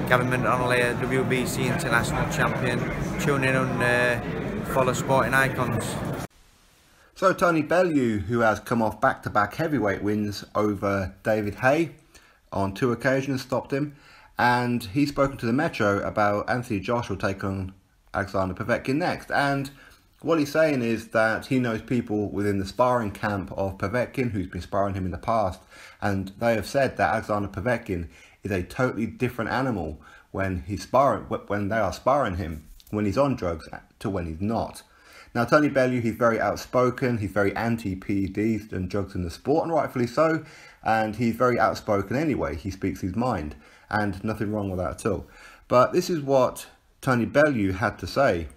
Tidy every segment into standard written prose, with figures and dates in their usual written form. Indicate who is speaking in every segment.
Speaker 1: Gavin Donnelly, WBC International Champion. Tune in and follow sporting icons.
Speaker 2: So Tony Bellew, who has come off back-to-back heavyweight wins over David Haye on 2 occasions, stopped him. And he's spoken to the Metro about Anthony Joshua taking on Alexander Povetkin next. And what he's saying is that he knows people within the sparring camp of Povetkin who's been sparring him in the past. And they have said that Alexander Povetkin is a totally different animal when they are sparring him, when he's on drugs to when he's not. Now, Tony Bellew, he's very outspoken, he's very anti-PEDs and drugs in the sport, and rightfully so, and he's very outspoken anyway. He speaks his mind, and nothing wrong with that at all. But this is what Tony Bellew had to say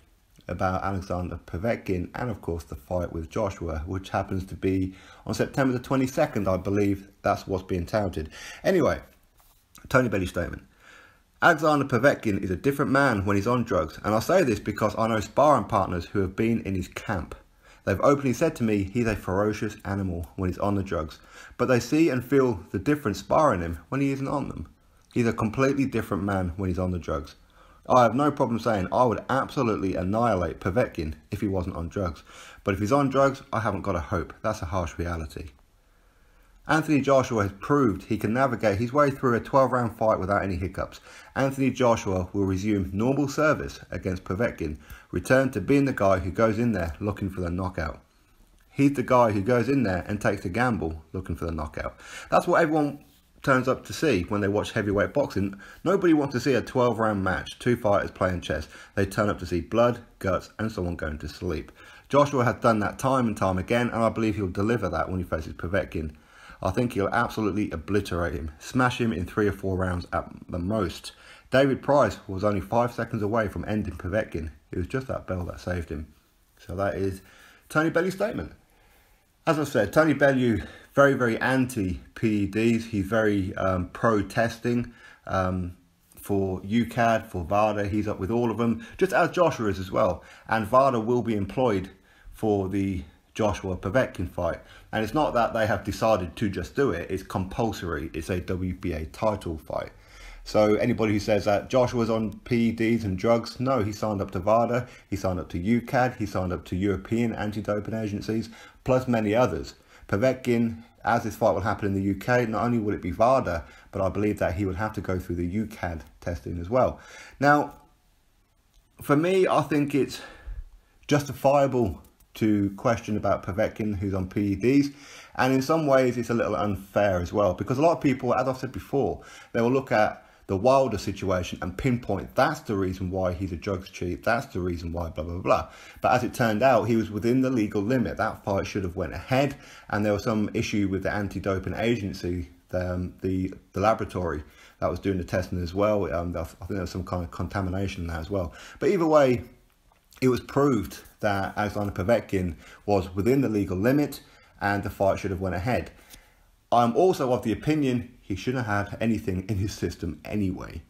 Speaker 2: about Alexander Povetkin and, of course, the fight with Joshua, which happens to be on September the 22nd, I believe. That's what's being touted. Anyway, Tony Bellew's statement. Alexander Povetkin is a different man when he's on drugs, and I say this because I know sparring partners who have been in his camp. They've openly said to me he's a ferocious animal when he's on the drugs, but they see and feel the difference sparring him when he isn't on them. He's a completely different man when he's on the drugs. I have no problem saying I would absolutely annihilate Povetkin if he wasn't on drugs, but if he's on drugs, I haven't got a hope. That's a harsh reality. Anthony Joshua has proved he can navigate his way through a 12-round fight without any hiccups. Anthony Joshua will resume normal service against Povetkin, return to being the guy who goes in there looking for the knockout. He's the guy who goes in there and takes a gamble looking for the knockout. That's what everyone turns up to see when they watch heavyweight boxing. Nobody wants to see a 12-round match, 2 fighters playing chess. They turn up to see blood, guts, and someone going to sleep. Joshua has done that time and time again, and I believe he'll deliver that when he faces Povetkin. I think he'll absolutely obliterate him, smash him in 3 or 4 rounds at the most. David Price was only 5 seconds away from ending Povetkin. It was just that bell that saved him. So that is Tony Bellew's statement. As I said, Tony Bellew, very, very anti-PEDs. He's very pro-testing for UCAD, for VADA. He's up with all of them, just as Joshua is as well. And VADA will be employed for the Joshua Povetkin fight, and it's not that they have decided to just do it, it's compulsory. It's a WBA title fight. So anybody who says that Joshua's on PEDs and drugs, no, he signed up to VADA, he signed up to UCAD, he signed up to European anti-doping agencies, plus many others. Povetkin, as this fight will happen in the UK, not only will it be VADA, but I believe that he would have to go through the UCAD testing as well. Now, for me, I think it's justifiable to question about Povetkin, who's on PEDs, and in some ways it's a little unfair as well, because a lot of people, as I've said before, they will look at the Wilder situation and pinpoint that's the reason why he's a drugs cheat, that's the reason why blah blah blah. But as it turned out, he was within the legal limit. That fight should have went ahead, and there was some issue with the anti-doping agency, the laboratory that was doing the testing as well. I think there was some kind of contamination in that as well. But either way, it was proved that Alexander Povetkin was within the legal limit and the fight should have went ahead. I'm also of the opinion he shouldn't have had anything in his system anyway,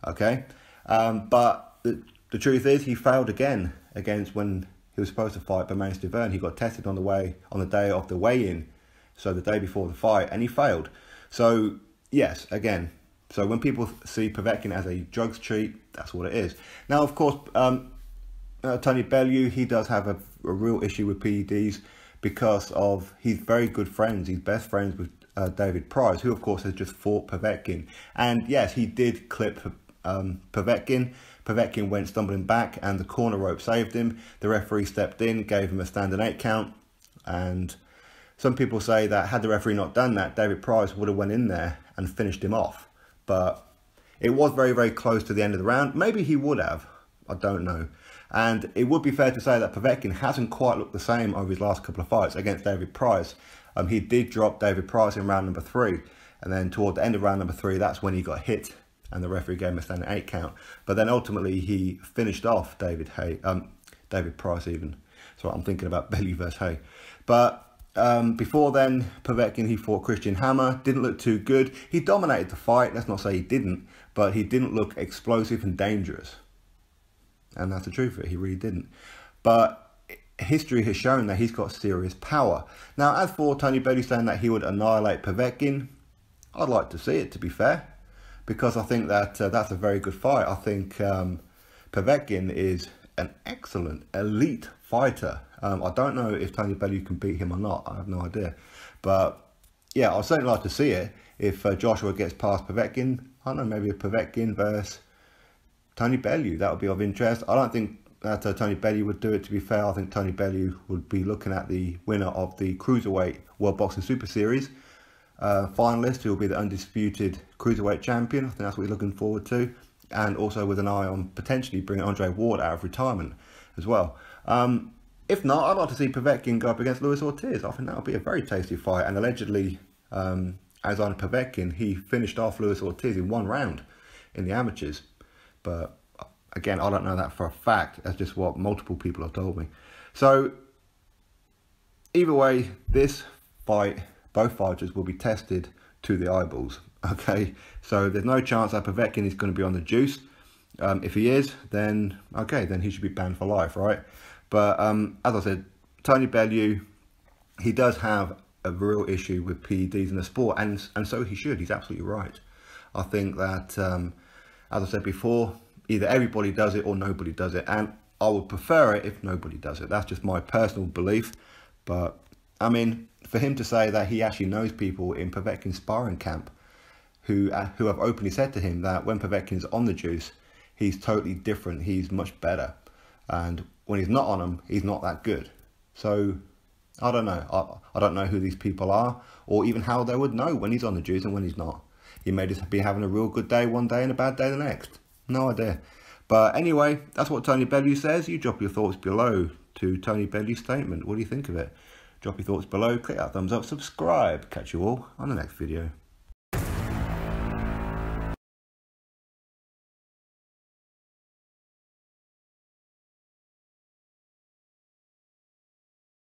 Speaker 2: okay? But the truth is he failed again against when he was supposed to fight Bermane Stiverne. He got tested on the day of the weigh-in, so the day before the fight, and he failed. So, yes, again, so when people see Povetkin as a drugs cheat, that's what it is. Now, of course, Tony Bellew, he does have a real issue with PEDs because of he's very good friends. He's best friends with David Price, who of course has just fought Povetkin. And yes, he did clip Povetkin. Povetkin went stumbling back and the corner rope saved him. The referee stepped in, gave him a standing 8 count. And some people say that had the referee not done that, David Price would have went in there and finished him off. But it was very, very close to the end of the round. Maybe he would have. I don't know. And it would be fair to say that Povetkin hasn't quite looked the same over his last couple of fights against David Price. He did drop David Price in round number 3. And then toward the end of round number 3, that's when he got hit. And the referee gave him a standing 8 count. But then ultimately he finished off David Price even. So I'm thinking about Bellew versus Haye. But before then, Povetkin, he fought Christian Hammer. Didn't look too good. He dominated the fight. Let's not say he didn't. But he didn't look explosive and dangerous. And that's the truth of it, he really didn't. But history has shown that he's got serious power. Now, as for Tony Bellew saying that he would annihilate Povetkin, I'd like to see it, to be fair. because I think that that's a very good fight. I think Povetkin is an excellent, elite fighter. I don't know if Tony Bellew can beat him or not. I have no idea. But yeah, I'd certainly like to see it. If Joshua gets past Povetkin, I don't know, maybe a Povetkin versus Tony Bellew. That would be of interest. I don't think that Tony Bellew would do it, to be fair. I think Tony Bellew would be looking at the winner of the Cruiserweight World Boxing Super Series finalist, who will be the undisputed Cruiserweight champion. I think that's what we're looking forward to. And also with an eye on potentially bringing Andre Ward out of retirement as well. If not, I'd like to see Povetkin go up against Luis Ortiz. I think that would be a very tasty fight. And allegedly, Alexander Povetkin, he finished off Luis Ortiz in 1 round in the amateurs. But again, I don't know that for a fact. That's just what multiple people have told me. So either way, this fight, both fighters will be tested to the eyeballs. Okay, so there's no chance that Povetkin is going to be on the juice. If he is, then okay, then he should be banned for life, right? But as I said, Tony Bellew, he does have a real issue with PEDs in the sport, and so he should. He's absolutely right. I think that, as I said before, either everybody does it or nobody does it, and I would prefer it if nobody does it. That's just my personal belief. But I mean, for him to say that he actually knows people in Povetkin's sparring camp who have openly said to him that when Povetkin's on the juice, he's totally different, he's much better, and when he's not on them, he's not that good. So I don't know. I don't know who these people are, or even how they would know when he's on the juice and when he's not. He may just be having a real good day one day and a bad day the next. No idea. But anyway, that's what Tony Bellew says. You drop your thoughts below to Tony Bellew's statement. What do you think of it? Drop your thoughts below, click that thumbs up, subscribe. Catch you all on the next video.